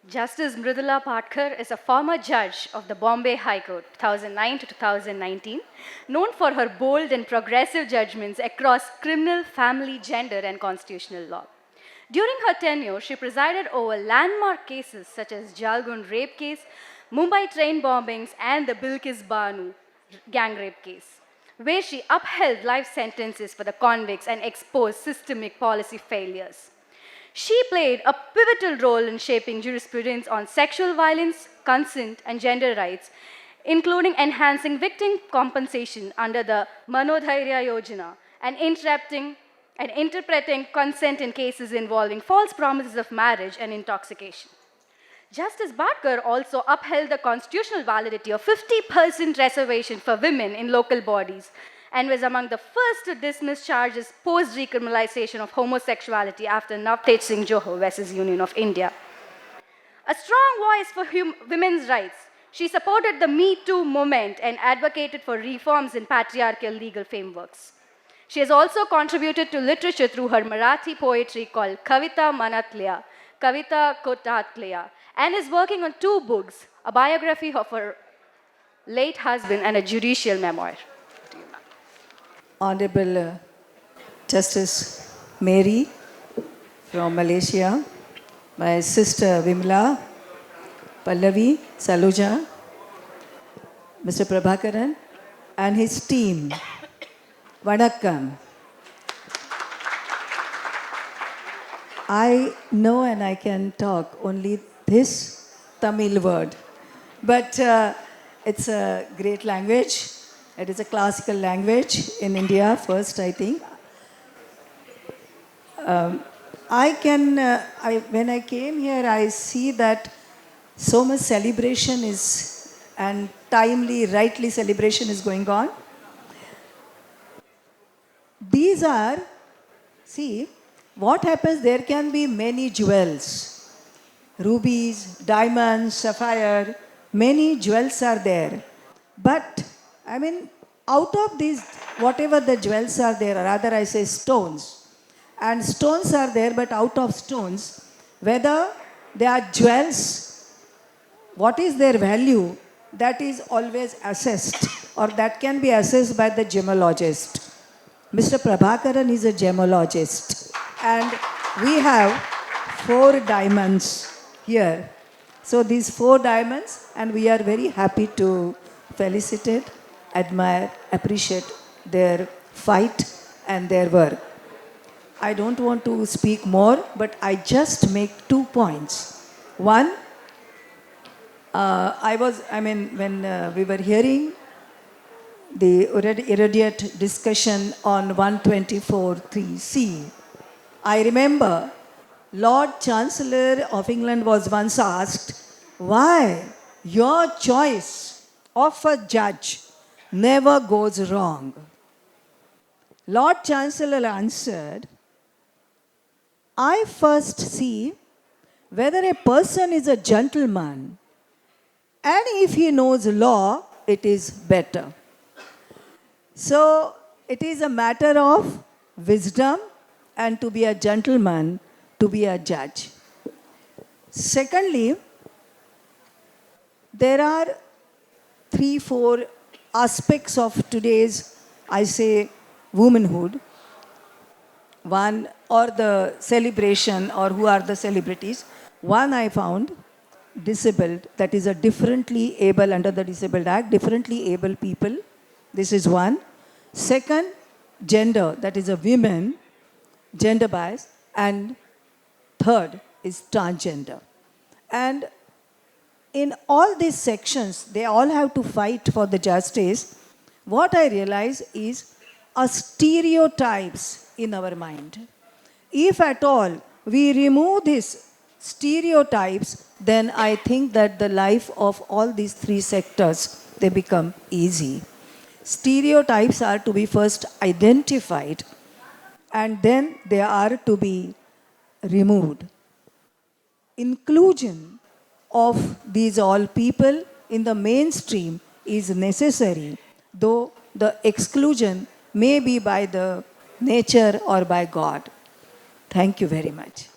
Justice Mridula Patkar is a former judge of the Bombay High Court 2009 to 2019, known for her bold and progressive judgments across criminal, family, gender, and constitutional law. During her tenure, she presided over landmark cases such as Jalgun rape case, Mumbai train bombings, and the Bilkis Banu gang rape case, where she upheld life sentences for the convicts and exposed systemic policy failures. She played a pivotal role in shaping jurisprudence on sexual violence, consent, and gender rights, including enhancing victim compensation under the Manodhairya Yojana and interpreting consent in cases involving false promises of marriage and intoxication. Justice Bhatkar also upheld the constitutional validity of 50% reservation for women in local bodies and was among the first to dismiss charges post decriminalization of homosexuality after Navtej Singh Johar versus Union of India. A strong voice for women's rights, she supported the Me Too movement and advocated for reforms in patriarchal legal frameworks. She has also contributed to literature through her Marathi poetry called Kavita Manatlia, Kavita Kotatlia, and is working on two books, a biography of her late husband and a judicial memoir. Honorable Justice Mary from Malaysia, my sister Vimla, Pallavi, Saluja, Mr. Prabhakaran, and his team. Vanakkam. I know and I can talk only this Tamil word, but it's a great language. It is a classical language in India first, I think. When I came here, I see that so much celebration is, and timely, rightly celebration is going on. These are, see, what happens, there can be many jewels, rubies, diamonds, sapphire, many jewels are there. But, I mean, out of these, whatever the jewels are there, or rather I say stones, and stones are there, but out of stones, whether they are jewels, what is their value, that is always assessed, or that can be assessed by the gemologist. Mr. Prabhakaran is a gemologist, and we have 4 diamonds here. So these 4 diamonds, and we are very happy to felicitate, admire, appreciate their fight and their work. I don't want to speak more, but I just make 2 points. One, when we were hearing the immediate discussion on 124(3)(c, I remember Lord Chancellor of England was once asked, why your choice of a judge never goes wrong. Lord Chancellor answered, I first see whether a person is a gentleman, and if he knows law, it is better. So it is a matter of wisdom and to be a gentleman, to be a judge. Secondly, there are 3-4 aspects of today's, I say, womanhood. One, or the celebration, or who are the celebrities. One I found, disabled, that is a differently able, under the Disabled Act, differently able people. This is one. Second, gender, that is a women, gender bias. And third is transgender. And in all these sections, they all have to fight for the justice. What I realize is a stereotypes in our mind. If at all we remove these stereotypes, then I think that the life of all these 3 sectors, they become easy. Stereotypes are to be first identified, and then they are to be removed. Inclusion of these all people in the mainstream is necessary, though the exclusion may be by the nature or by God. Thank you very much.